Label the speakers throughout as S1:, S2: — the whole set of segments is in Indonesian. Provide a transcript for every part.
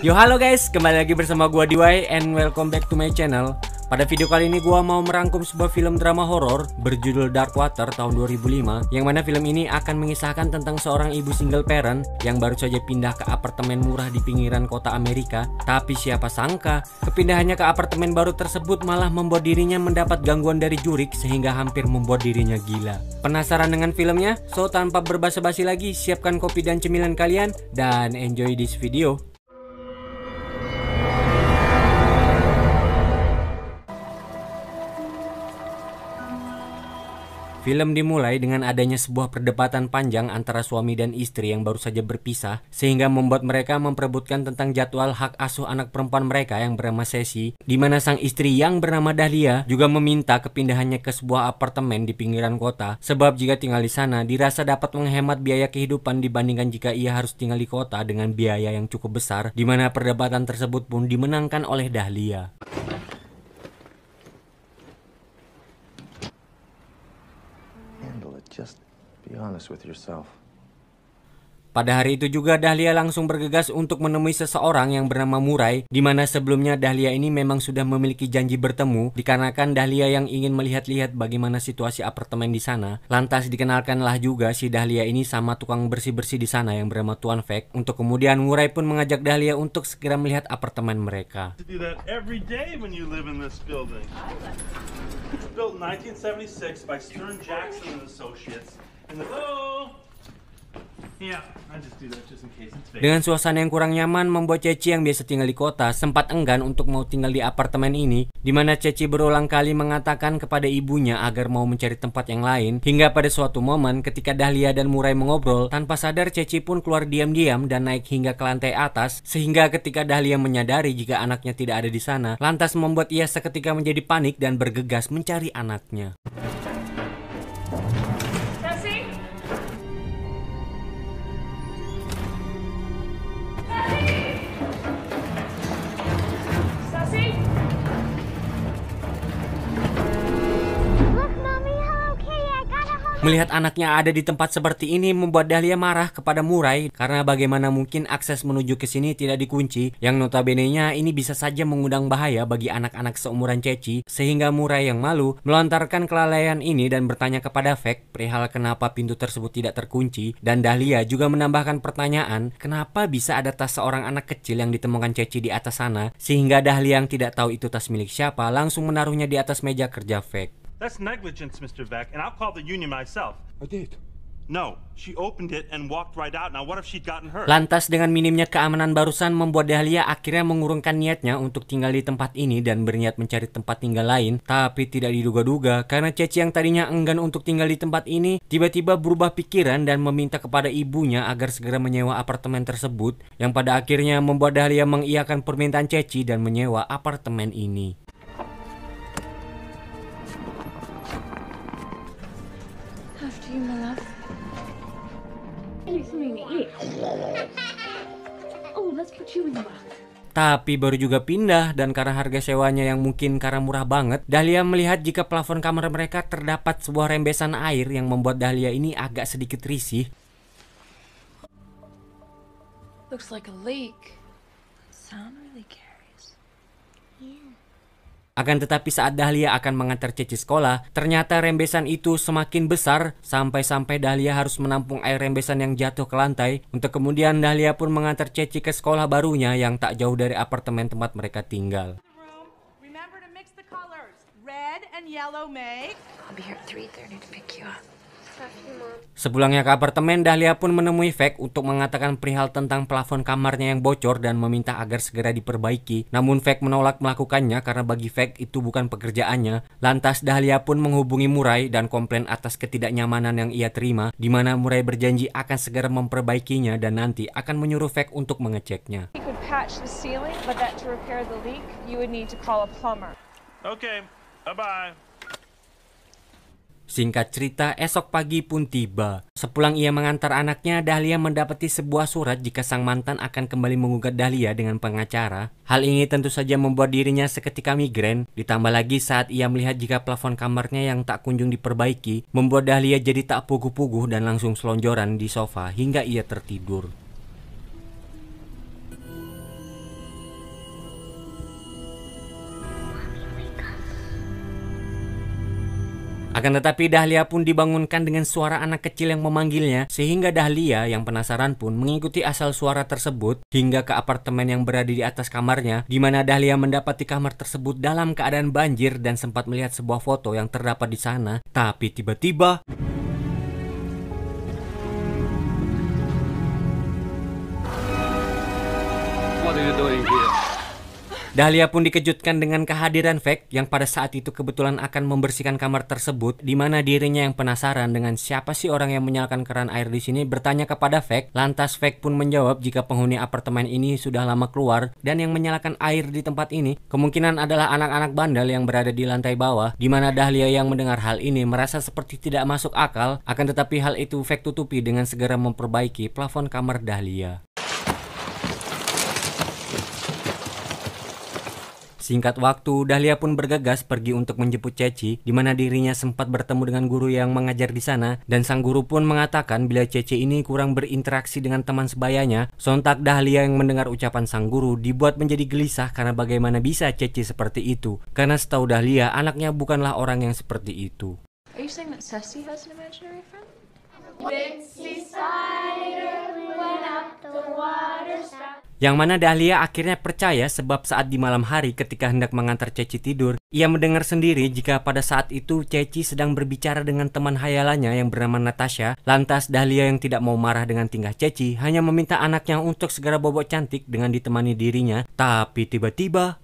S1: Yo halo guys, kembali lagi bersama gua DY and welcome back to my channel. Pada video kali ini gua mau merangkum sebuah film drama horor berjudul Dark Water tahun 2005, yang mana film ini akan mengisahkan tentang seorang ibu single parent yang baru saja pindah ke apartemen murah di pinggiran kota Amerika. Tapi siapa sangka kepindahannya ke apartemen baru tersebut malah membuat dirinya mendapat gangguan dari jurik sehingga hampir membuat dirinya gila. Penasaran dengan filmnya? So tanpa berbasa-basi lagi, siapkan kopi dan cemilan kalian dan enjoy this video. Film dimulai dengan adanya sebuah perdebatan panjang antara suami dan istri yang baru saja berpisah, sehingga membuat mereka memperebutkan tentang jadwal hak asuh anak perempuan mereka yang bernama Sesi, di mana sang istri yang bernama Dahlia juga meminta kepindahannya ke sebuah apartemen di pinggiran kota, sebab jika tinggal di sana dirasa dapat menghemat biaya kehidupan dibandingkan jika ia harus tinggal di kota dengan biaya yang cukup besar, di mana perdebatan tersebut pun dimenangkan oleh Dahlia.
S2: Just be honest with yourself.
S1: Pada hari itu juga Dahlia langsung bergegas untuk menemui seseorang yang bernama Murai, di mana sebelumnya Dahlia ini memang sudah memiliki janji bertemu dikarenakan Dahlia yang ingin melihat-lihat bagaimana situasi apartemen di sana. Lantas dikenalkanlah juga si Dahlia ini sama tukang bersih-bersih di sana yang bernama Tuan Fek, untuk kemudian Murai pun mengajak Dahlia untuk segera melihat apartemen mereka.
S3: Built in 1976 by Stern Jackson and Associates.
S1: Dengan suasana yang kurang nyaman membuat Ceci yang biasa tinggal di kota sempat enggan untuk mau tinggal di apartemen ini, di mana Ceci berulang kali mengatakan kepada ibunya agar mau mencari tempat yang lain, hingga pada suatu momen ketika Dahlia dan Murai mengobrol, tanpa sadar Ceci pun keluar diam-diam dan naik hingga ke lantai atas, sehingga ketika Dahlia menyadari jika anaknya tidak ada di sana, lantas membuat ia seketika menjadi panik dan bergegas mencari anaknya. Melihat anaknya ada di tempat seperti ini membuat Dahlia marah kepada Murai karena bagaimana mungkin akses menuju ke sini tidak dikunci, yang notabene-nya ini bisa saja mengundang bahaya bagi anak-anak seumuran Ceci, sehingga Murai yang malu melontarkan kelalaian ini dan bertanya kepada Fek perihal kenapa pintu tersebut tidak terkunci, dan Dahlia juga menambahkan pertanyaan kenapa bisa ada tas seorang anak kecil yang ditemukan Ceci di atas sana, sehingga Dahlia yang tidak tahu itu tas milik siapa langsung menaruhnya di atas meja kerja Fek.
S3: That's negligence, Mr. Vec, and I'll call the union myself.
S2: I did.
S3: No, she opened it and walked right out. Now what if she'd gotten hurt?
S1: Lantas dengan minimnya keamanan barusan membuat Dahlia akhirnya mengurungkan niatnya untuk tinggal di tempat ini dan berniat mencari tempat tinggal lain. Tapi tidak diduga-duga karena Ceci yang tadinya enggan untuk tinggal di tempat ini tiba-tiba berubah pikiran dan meminta kepada ibunya agar segera menyewa apartemen tersebut, yang pada akhirnya membuat Dahlia mengiyakan permintaan Ceci dan menyewa apartemen ini. Tapi baru juga pindah dan karena harga sewanya yang mungkin karena murah banget, Dahlia melihat jika plafon kamar mereka terdapat sebuah rembesan air yang membuat Dahlia ini agak sedikit risih.
S4: Looks like a leak. Sound really curious. Yeah.
S1: Akan tetapi saat Dahlia akan mengantar Ceci sekolah, ternyata rembesan itu semakin besar sampai-sampai Dahlia harus menampung air rembesan yang jatuh ke lantai, untuk kemudian Dahlia pun mengantar Ceci ke sekolah barunya yang tak jauh dari apartemen tempat mereka tinggal. Sepulangnya ke apartemen, Dahlia pun menemui Fek untuk mengatakan perihal tentang plafon kamarnya yang bocor dan meminta agar segera diperbaiki. Namun Fek menolak melakukannya karena bagi Fek itu bukan pekerjaannya. Lantas Dahlia pun menghubungi Murai dan komplain atas ketidaknyamanan yang ia terima, di mana Murai berjanji akan segera memperbaikinya dan nanti akan menyuruh Fek untuk mengeceknya.
S3: Okay, bye-bye.
S1: Singkat cerita, esok pagi pun tiba. Sepulang ia mengantar anaknya, Dahlia mendapati sebuah surat jika sang mantan akan kembali menggugat Dahlia dengan pengacara. Hal ini tentu saja membuat dirinya seketika migrain, ditambah lagi saat ia melihat jika plafon kamarnya yang tak kunjung diperbaiki, membuat Dahlia jadi tak puguh-puguh dan langsung selonjoran di sofa hingga ia tertidur. Akan tetapi Dahlia pun dibangunkan dengan suara anak kecil yang memanggilnya, sehingga Dahlia yang penasaran pun mengikuti asal suara tersebut hingga ke apartemen yang berada di atas kamarnya, di mana Dahlia mendapati kamar tersebut dalam keadaan banjir dan sempat melihat sebuah foto yang terdapat di sana. Tapi tiba-tiba
S5: What are you doing here?
S1: Dahlia pun dikejutkan dengan kehadiran Fek yang pada saat itu kebetulan akan membersihkan kamar tersebut, di mana dirinya yang penasaran dengan siapa sih orang yang menyalakan keran air di sini bertanya kepada Fek. Lantas Fek pun menjawab jika penghuni apartemen ini sudah lama keluar dan yang menyalakan air di tempat ini kemungkinan adalah anak-anak bandel yang berada di lantai bawah, di mana Dahlia yang mendengar hal ini merasa seperti tidak masuk akal, akan tetapi hal itu Fek tutupi dengan segera memperbaiki plafon kamar Dahlia. Singkat waktu, Dahlia pun bergegas pergi untuk menjemput Ceci, di mana dirinya sempat bertemu dengan guru yang mengajar di sana, dan sang guru pun mengatakan bila Ceci ini kurang berinteraksi dengan teman sebayanya. Sontak Dahlia yang mendengar ucapan sang guru dibuat menjadi gelisah karena bagaimana bisa Ceci seperti itu. Karena setahu Dahlia, anaknya bukanlah orang yang seperti itu.
S4: Are you saying that Ceci has an imaginary friend?
S1: Yang mana Dahlia akhirnya percaya sebab saat di malam hari ketika hendak mengantar Ceci tidur, ia mendengar sendiri jika pada saat itu Ceci sedang berbicara dengan teman hayalannya yang bernama Natasha. Lantas Dahlia yang tidak mau marah dengan tingkah Ceci hanya meminta anaknya untuk segera bobok cantik dengan ditemani dirinya. Tapi tiba-tiba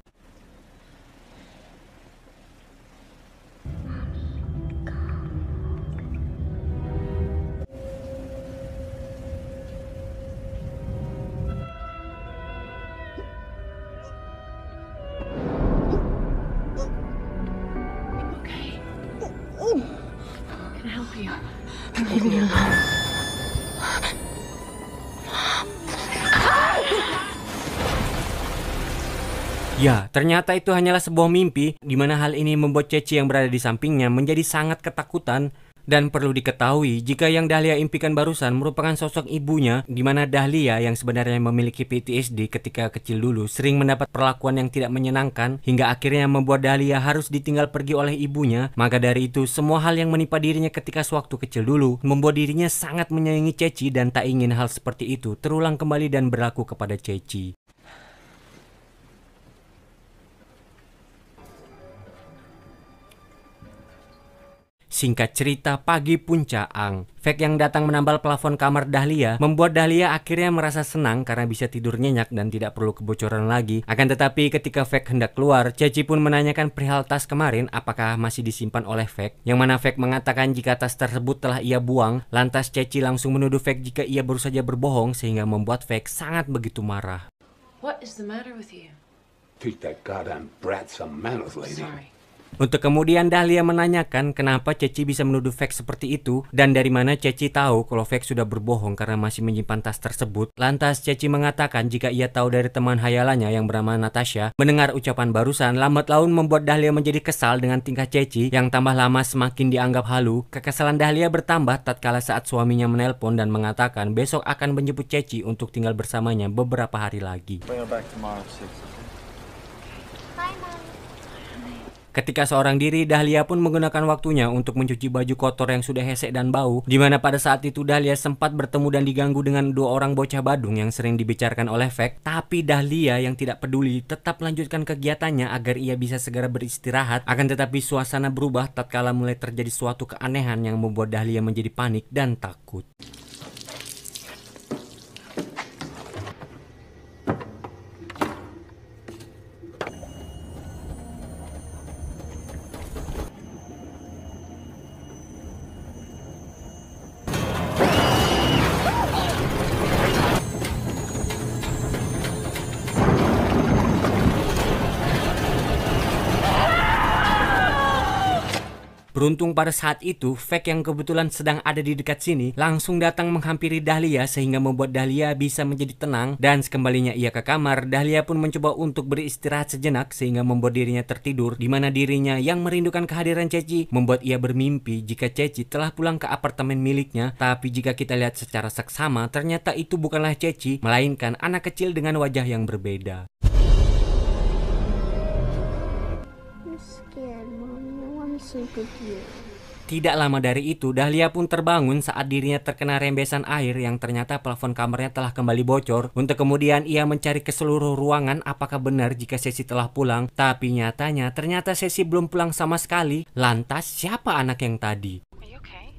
S1: ya, ternyata itu hanyalah sebuah mimpi, di mana hal ini membuat Ceci yang berada di sampingnya menjadi sangat ketakutan. Dan perlu diketahui jika yang Dahlia impikan barusan merupakan sosok ibunya, di mana Dahlia yang sebenarnya memiliki PTSD ketika kecil dulu sering mendapat perlakuan yang tidak menyenangkan hingga akhirnya membuat Dahlia harus ditinggal pergi oleh ibunya. Maka dari itu semua hal yang menimpa dirinya ketika sewaktu kecil dulu membuat dirinya sangat menyayangi Ceci dan tak ingin hal seperti itu terulang kembali dan berlaku kepada Ceci. Singkat cerita, pagi pun caang. Fek yang datang menambal plafon kamar Dahlia membuat Dahlia akhirnya merasa senang karena bisa tidur nyenyak dan tidak perlu kebocoran lagi. Akan tetapi ketika Fek hendak keluar, Ceci pun menanyakan perihal tas kemarin apakah masih disimpan oleh Fek, yang mana Fek mengatakan jika tas tersebut telah ia buang. Lantas Ceci langsung menuduh Fek jika ia baru saja berbohong sehingga membuat Fek sangat begitu marah.
S4: What is the matter with you?
S5: Teach that goddamn brat some manners, lady.
S4: Sorry.
S1: Untuk kemudian Dahlia menanyakan kenapa Ceci bisa menuduh Fek seperti itu dan dari mana Ceci tahu kalau Fek sudah berbohong karena masih menyimpan tas tersebut. Lantas Ceci mengatakan jika ia tahu dari teman hayalannya yang bernama Natasha. Mendengar ucapan barusan, lambat laun membuat Dahlia menjadi kesal dengan tingkah Ceci yang tambah lama semakin dianggap halu. Kekesalan Dahlia bertambah tatkala saat suaminya menelpon dan mengatakan besok akan menjemput Ceci untuk tinggal bersamanya beberapa hari lagi.
S2: Bring her back tomorrow at 6, okay?
S1: Ketika seorang diri, Dahlia pun menggunakan waktunya untuk mencuci baju kotor yang sudah hesek dan bau, di mana pada saat itu Dahlia sempat bertemu dan diganggu dengan dua orang bocah badung yang sering dibicarakan oleh Fek. Tapi Dahlia yang tidak peduli tetap melanjutkan kegiatannya agar ia bisa segera beristirahat. Akan tetapi suasana berubah tatkala mulai terjadi suatu keanehan yang membuat Dahlia menjadi panik dan takut. Beruntung pada saat itu, Fek yang kebetulan sedang ada di dekat sini langsung datang menghampiri Dahlia sehingga membuat Dahlia bisa menjadi tenang. Dan sekembalinya ia ke kamar, Dahlia pun mencoba untuk beristirahat sejenak sehingga membuat dirinya tertidur, di mana dirinya yang merindukan kehadiran Ceci membuat ia bermimpi jika Ceci telah pulang ke apartemen miliknya. Tapi jika kita lihat secara seksama, ternyata itu bukanlah Ceci, melainkan anak kecil dengan wajah yang berbeda.
S6: I'm scared, Mommy. I want to sleep with you.
S1: Tidak lama dari itu, Dahlia pun terbangun saat dirinya terkena rembesan air yang ternyata plafon kamarnya telah kembali bocor. Untuk kemudian ia mencari ke seluruh ruangan apakah benar jika Sesi telah pulang. Tapi nyatanya ternyata Sesi belum pulang sama sekali. Lantas siapa anak yang tadi?
S4: Are you okay?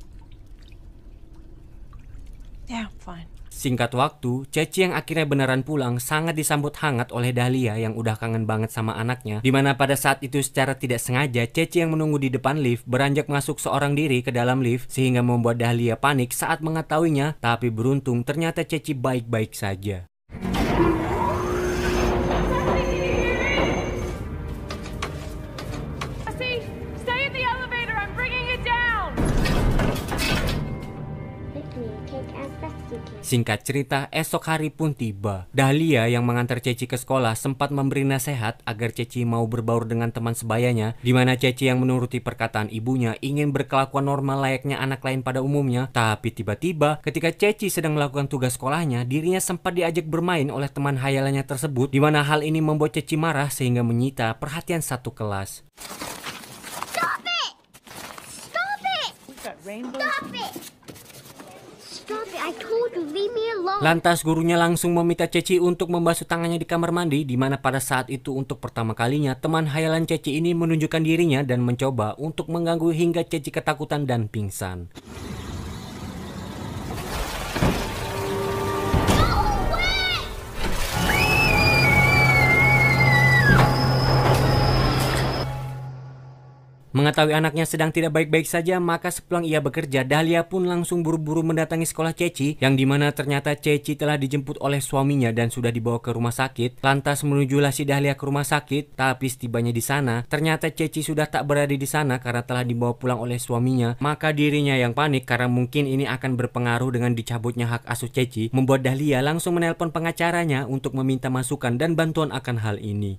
S4: Yeah, fine.
S1: Singkat waktu, Ceci yang akhirnya beneran pulang sangat disambut hangat oleh Dahlia yang udah kangen banget sama anaknya. Dimana pada saat itu secara tidak sengaja, Ceci yang menunggu di depan lift beranjak masuk seorang diri ke dalam lift sehingga membuat Dahlia panik saat mengetahuinya. Tapi beruntung ternyata Ceci baik-baik saja.
S6: Stay in the elevator. I'm bringing it down.
S1: Singkat cerita, esok hari pun tiba. Dahlia yang mengantar Ceci ke sekolah sempat memberi nasihat agar Ceci mau berbaur dengan teman sebayanya, di mana Ceci yang menuruti perkataan ibunya ingin berkelakuan normal layaknya anak lain pada umumnya. Tapi tiba-tiba ketika Ceci sedang melakukan tugas sekolahnya, dirinya sempat diajak bermain oleh teman hayalannya tersebut, di mana hal ini membuat Ceci marah sehingga menyita perhatian satu kelas.
S6: Stop it! Stop it! Stop it! Stop it! I told you, leave me alone.
S1: Lantas gurunya langsung meminta Ceci untuk membasuh tangannya di kamar mandi, di mana pada saat itu untuk pertama kalinya teman hayalan Ceci ini menunjukkan dirinya dan mencoba untuk mengganggu hingga Ceci ketakutan dan pingsan. Mengetahui anaknya sedang tidak baik-baik saja, maka sepulang ia bekerja, Dahlia pun langsung buru-buru mendatangi sekolah Ceci, yang dimana ternyata Ceci telah dijemput oleh suaminya dan sudah dibawa ke rumah sakit. Lantas menujulah si Dahlia ke rumah sakit, tapi setibanya di sana, ternyata Ceci sudah tak berada di sana karena telah dibawa pulang oleh suaminya. Maka dirinya yang panik karena mungkin ini akan berpengaruh dengan dicabutnya hak asuh Ceci, membuat Dahlia langsung menelpon pengacaranya untuk meminta masukan dan bantuan akan hal ini.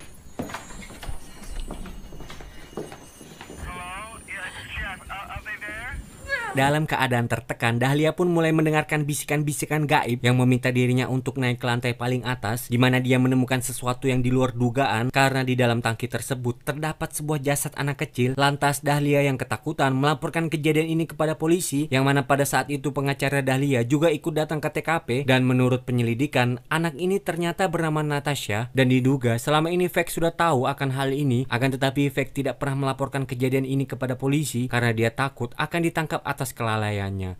S1: Dalam keadaan tertekan, Dahlia pun mulai mendengarkan bisikan-bisikan gaib yang meminta dirinya untuk naik ke lantai paling atas, di mana dia menemukan sesuatu yang di luar dugaan karena di dalam tangki tersebut terdapat sebuah jasad anak kecil. Lantas Dahlia yang ketakutan melaporkan kejadian ini kepada polisi, yang mana pada saat itu pengacara Dahlia juga ikut datang ke TKP, dan menurut penyelidikan, anak ini ternyata bernama Natasha, dan diduga selama ini Fek sudah tahu akan hal ini, akan tetapi Fek tidak pernah melaporkan kejadian ini kepada polisi karena dia takut akan ditangkap atas kelalaiannya.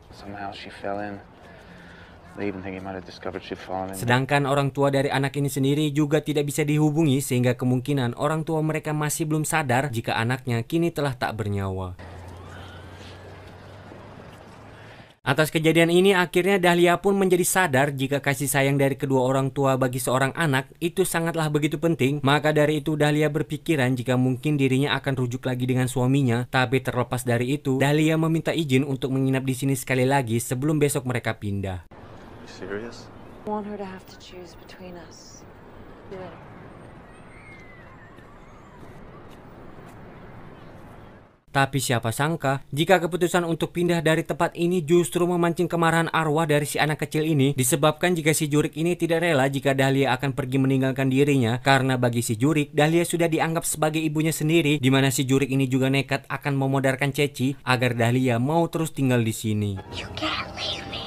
S2: Somehow she fell in. They even think he might have discovered she'd fallen in.
S1: Sedangkan orang tua dari anak ini sendiri juga tidak bisa dihubungi, sehingga kemungkinan orang tua mereka masih belum sadar jika anaknya kini telah tak bernyawa. Atas kejadian ini akhirnya Dahlia pun menjadi sadar jika kasih sayang dari kedua orang tua bagi seorang anak itu sangatlah begitu penting. Maka dari itu Dahlia berpikiran jika mungkin dirinya akan rujuk lagi dengan suaminya. Tapi terlepas dari itu, Dahlia meminta izin untuk menginap di sini sekali lagi sebelum besok mereka pindah.
S2: You serious?
S4: I want her to have to choose between us. Do it.
S1: Tapi siapa sangka jika keputusan untuk pindah dari tempat ini justru memancing kemarahan arwah dari si anak kecil ini, disebabkan jika si Jurik ini tidak rela jika Dahlia akan pergi meninggalkan dirinya, karena bagi si Jurik, Dahlia sudah dianggap sebagai ibunya sendiri, di mana si Jurik ini juga nekat akan memodarkan Ceci agar Dahlia mau terus tinggal di sini.
S6: You can't leave me.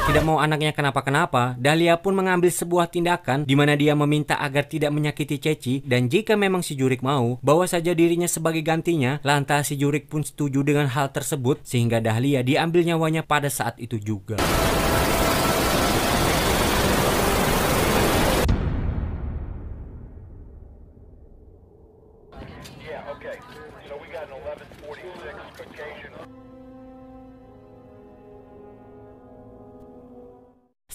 S1: Tidak mau anaknya kenapa-kenapa, Dahlia pun mengambil sebuah tindakan di mana dia meminta agar tidak menyakiti Ceci, dan jika memang si Jurik mau, bawa saja dirinya sebagai gantinya. Lantas si Jurik pun setuju dengan hal tersebut sehingga Dahlia diambil nyawanya pada saat itu juga.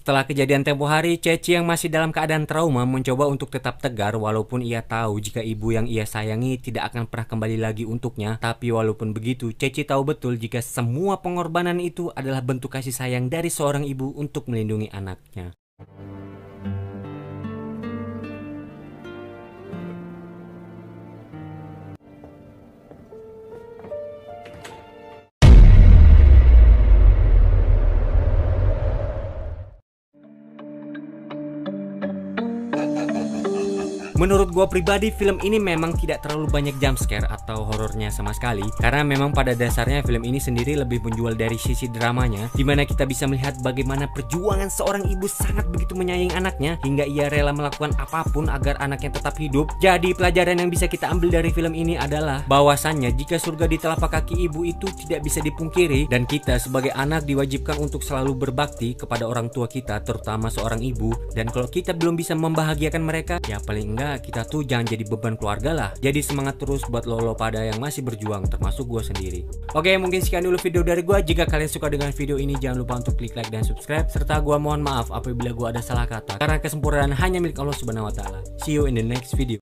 S1: Setelah kejadian tempo hari, Ceci yang masih dalam keadaan trauma mencoba untuk tetap tegar walaupun ia tahu jika ibu yang ia sayangi tidak akan pernah kembali lagi untuknya. Tapi walaupun begitu, Ceci tahu betul jika semua pengorbanan itu adalah bentuk kasih sayang dari seorang ibu untuk melindungi anaknya. Menurut gua pribadi, film ini memang tidak terlalu banyak jump scare atau horornya sama sekali, karena memang pada dasarnya film ini sendiri lebih menjual dari sisi dramanya, dimana kita bisa melihat bagaimana perjuangan seorang ibu sangat begitu menyayangi anaknya hingga ia rela melakukan apapun agar anaknya tetap hidup. Jadi pelajaran yang bisa kita ambil dari film ini adalah bahwasannya jika surga di telapak kaki ibu itu tidak bisa dipungkiri, dan kita sebagai anak diwajibkan untuk selalu berbakti kepada orang tua kita, terutama seorang ibu. Dan kalau kita belum bisa membahagiakan mereka, ya paling enggak kita tuh jangan jadi beban keluarga lah. Jadi semangat terus buat lo pada yang masih berjuang, termasuk gue sendiri. Oke, mungkin sekian dulu video dari gue. Jika kalian suka dengan video ini, jangan lupa untuk klik like dan subscribe, serta gue mohon maaf apabila gue ada salah kata, karena kesempurnaan hanya milik Allah Subhanahu wa Ta'ala. See you in the next video.